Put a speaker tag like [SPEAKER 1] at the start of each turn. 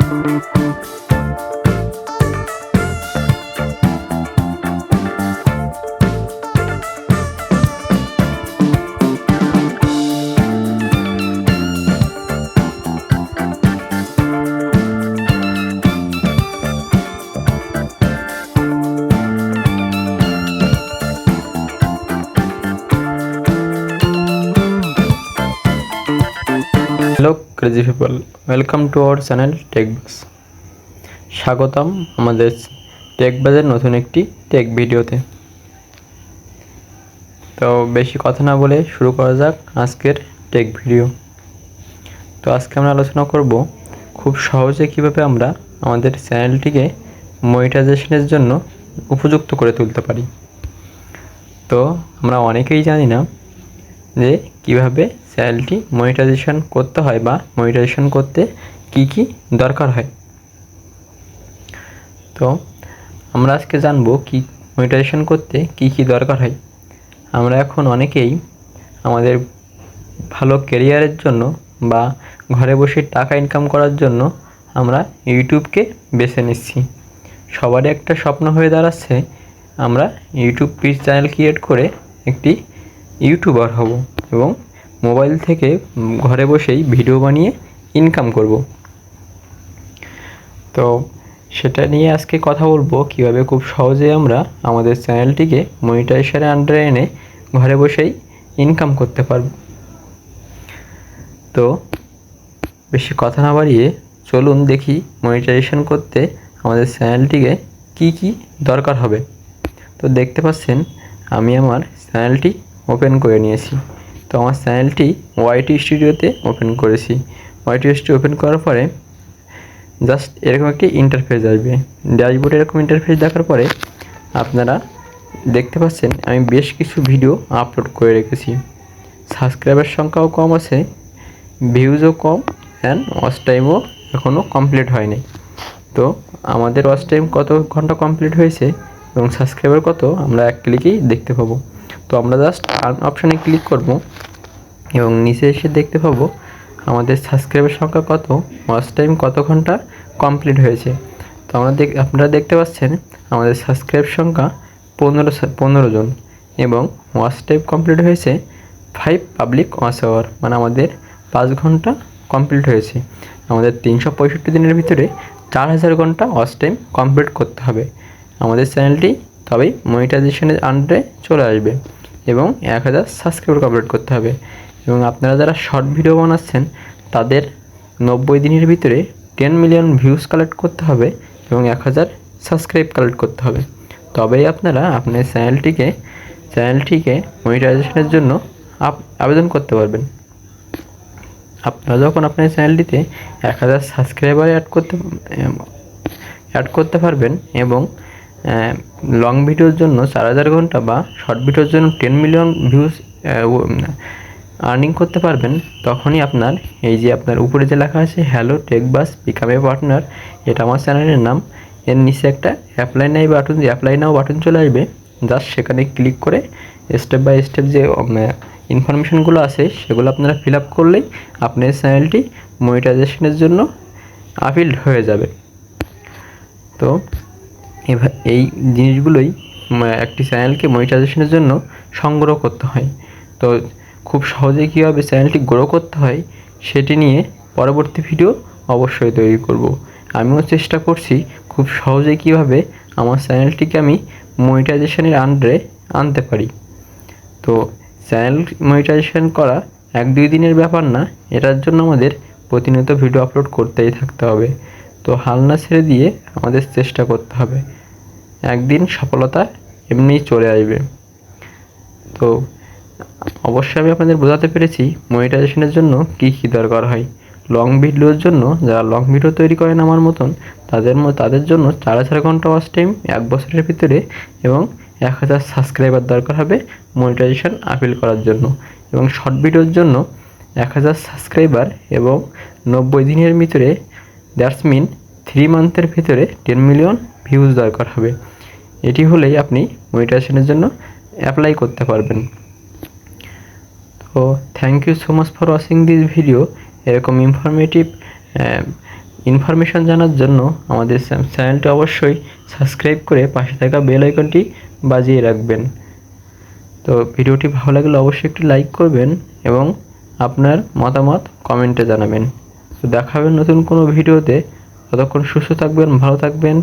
[SPEAKER 1] Hello crazy people, welcome to our channel Techbaz. স্বাগতম আমাদের টেকবাজের নতুন একটি টেক ভিডিওতে। তো বেশি কথা না বলে শুরু করা যাক আজকের টেক ভিডিও। তো আজকে আমরা আলোচনা করব খুব সহজে কিভাবে আমরা আমাদের চ্যানেলটিকে মনিটাইজেশনের জন্য উপযুক্ত করে তুলতে পারি। তো আমরা অনেকেই জানি না যে কিভাবে চ্যানেলটি মনিটাইজেশন করতে হয় বা মনিটাইজেশন করতে কি কি দরকার হয়। তো আমরা আজকে জানবো কি মনিটাইজেশন করতে কি কি দরকার হয়। আমরা এখন অনেকেই আমাদের ভালো ক্যারিয়ারের জন্য বা ঘরে বসে টাকা ইনকাম করার জন্য আমরা ইউটিউবকে বেছে নিচ্ছি। সবারই একটা স্বপ্ন হয়ে দাঁড়াচ্ছে আমরা ইউটিউব পেজ চ্যানেল ক্রিয়েট করে একটি ইউটিউবার হব এবং মোবাইল থেকে ঘরে বসেই ভিডিও বানিয়ে ইনকাম করব। তো সেটা নিয়ে আজকে কথা বলবো কিভাবে খুব সহজে আমরা আমাদের চ্যানেলটিকে মনিটাইজেশনের আন্ডারে এনে ঘরে বসেই ইনকাম করতে পারব। তো বেশি কথা না বাড়িয়ে চলুন দেখি মনিটাইজেশন করতে আমাদের চ্যানেলটিকে কি কি দরকার হবে। তো দেখতে পাচ্ছেন আমি আমার চ্যানেলটি ওপেন করে নিয়েছি। তো আমার চ্যানেলটি ওয়াইটি স্টুডিওতে ওপেন করেছি। ওয়াইটি স্টুডিও ওপেন করার পরে জাস্ট এরকম একটি ইন্টারফেস আসবে। ড্যাশবোর্ডে এরকম ইন্টারফেস দেখার পরে আপনারা দেখতে পাচ্ছেন আমি বেশ কিছু ভিডিও আপলোড করে রেখেছি। সাবস্ক্রাইবার সংখ্যাও কম আছে, ভিউজও কম, অ্যান্ড ওয়াচ টাইমও এখনও কমপ্লিট হয়নি। তো আমাদের ওয়াচ টাইম কত ঘন্টা কমপ্লিট হয়েছে এবং সাবস্ক্রাইবার কত আমরা এক ক্লিকেই দেখতে পাবো। তো আমরা জাস্ট আর্ন অপশানে ক্লিক করব এবং নিচে এসে দেখতে পাবো আমাদের সাবস্ক্রাইবার সংখ্যা কত, ওয়াচ টাইম কত ঘন্টা কমপ্লিট হয়েছে। তো আপনারা দেখতে পাচ্ছেন আমাদের সাবস্ক্রাইব সংখ্যা 15 জন এবং ওয়াচ টাইম কমপ্লিট হয়েছে 5 পাবলিক ওয়াচ আওয়ার, মানে আমাদের 5 ঘন্টা কমপ্লিট হয়েছে। আমাদের 365 দিনের ভিতরে 4000 ঘন্টা ওয়াচ টাইম কমপ্লিট করতে হবে আমাদের চ্যানেলটি, তবেই মনিটাইজেশনের আন্ডারে চলে আসবে এবং 1000 সাবস্ক্রাইবার কমপ্লিট করতে হবে। এবং আপনারা যারা শর্ট ভিডিও বানাচ্ছেন তাদের 90 দিনের ভিতরে 10 মিলিয়ন ভিউজ কালেক্ট করতে হবে এবং 1000 সাবস্ক্রাইব কালেক্ট করতে হবে। তবেই আপনারা আপনার চ্যানেলটিকে মনিটাইজেশনের জন্য আবেদন করতে পারবেন। আপনারা যখন আপনার চ্যানেলটিতে 1000 সাবস্ক্রাইবার অ্যাড করতে পারবেন এবং লং ভিডিওর জন্য 4000 ঘন্টা বা শর্ট ভিডিওর জন্য 10 মিলিয়ন ভিউজ আর্নিং করতে পারবেন, তখনই আপনার এই যে আপনার উপরে যে লেখা আছে হ্যালো টেকবাজ বিকাম এ পার্টনার, এটা আমার চ্যানেলের নাম। এর নিচে একটা অ্যাপ্লাই নাও বাটন চলে আসবে। জাস্ট সেখানে ক্লিক করে স্টেপ বাই স্টেপ যে ইনফরমেশনগুলো আছে সেগুলো আপনারা ফিল আপ করলেই আপনার চ্যানেলটি মনিটাইজেশনের জন্য আপিল্ড হয়ে যাবে। তো এই জিনিসগুলোই একটি চ্যানেলকে মনিটাইজেশনের জন্য সংগ্রহ করতে হয়। তো খুব সহজে কীভাবে চ্যানেলটি গ্রো করতে হয় সেটি নিয়ে পরবর্তী ভিডিও অবশ্যই তৈরি করব। আমিও চেষ্টা করছি খুব সহজে কীভাবে আমার চ্যানেলটিকে আমি মনিটাইজেশনের আন্ডারে আনতে পারি। তো চ্যানেল মনিটাইজেশন করা 1-2 দিনের ব্যাপার না, এটার জন্য আমাদের প্রতিনিয়ত ভিডিও আপলোড করতেই থাকতে হবে। তো হাল না ছেড়ে দিয়ে আমাদের চেষ্টা করতে হবে, একদিন সফলতা এমনিই চলে আসবে। তো অবশ্যই আমি আপনাদের বোঝাতে পেরেছি মনিটাইজেশনের জন্য কী কী দরকার হয়। লং ভিডিওর জন্য যারা লং ভিডিও তৈরি করেন আমার মতন তাদের জন্য 4000 ঘন্টা ওয়াচ টাইম 1 বছরের ভিতরে এবং 1000 সাবস্ক্রাইবার দরকার হবে মনিটাইজেশন আপিল করার জন্য। এবং শর্ট ভিডিওর জন্য 1000 সাবস্ক্রাইবার এবং 90 দিনের ভিতরে, দ্যাটস মিন 3 মান্থের ভিতরে 10 মিলিয়ন ভিউজ দরকার হবে। এটি হলেই আপনি মনিটাইজেশনের জন্য অ্যাপ্লাই করতে পারবেন। তো thank you so much for watching this video. এরকম ইনফরমেটিভ ইনফরমেশন জানার জন্য আমাদের চ্যানেলটি অবশ্যই সাবস্ক্রাইব করে পাশে থাকা বেল আইকনটি বাজিয়ে রাখবেন। তো ভিডিওটি ভালো লাগলে অবশ্যই একটি লাইক করবেন এবং আপনার মতামত কমেন্টে জানাবেন। তো দেখা হবে নতুন কোনো ভিডিওতে। ততক্ষণ সুস্থ থাকবেন, ভালো থাকবেন।